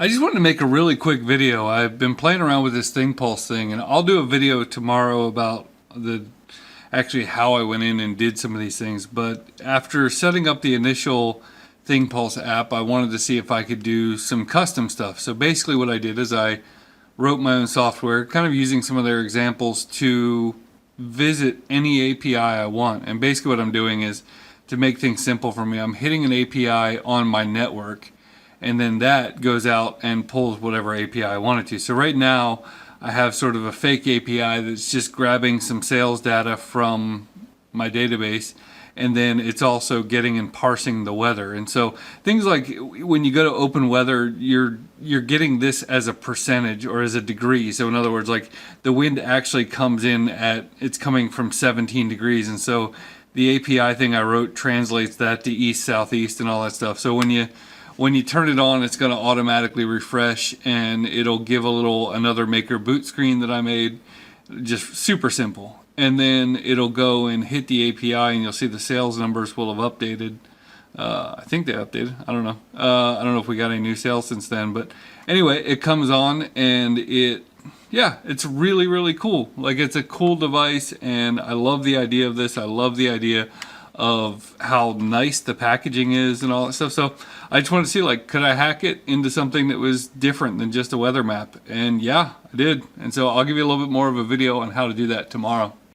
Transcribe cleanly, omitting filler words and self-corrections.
I just wanted to make a really quick video. I've been playing around with this ThingPulse thing, and I'll do a video tomorrow about actually how I went in and did some of these things. But after setting up the initial ThingPulse app, I wanted to see if I could do some custom stuff. So basically what I did is I wrote my own software, kind of using some of their examples to visit any API I want. And basically what I'm doing is, to make things simple for me, I'm hitting an API on my network, and then that goes out and pulls whatever API I want it to. So right now I have sort of a fake API that's just grabbing some sales data from my database, and then it's also getting and parsing the weather. And so things like when you go to open weather, you're getting this as a percentage or as a degree. So in other words, like the wind actually comes in it's coming from 17 degrees. And so the API thing I wrote translates that to east, southeast, and all that stuff. So when you turn it on, it's going to automatically refresh, and it'll give another maker boot screen that I made, just super simple. And then it'll go and hit the API, and you'll see the sales numbers will have updated. I think they updated. I don't know. I don't know if we got any new sales since then, but anyway, it comes on, and it's really, really cool. Like, it's a cool device, and I love the idea of this. I love the idea of how nice the packaging is and all that stuff. So I just wanted to see, like, could I hack it into something that was different than just a weather map? And yeah, I did. And so I'll give you a little bit more of a video on how to do that tomorrow.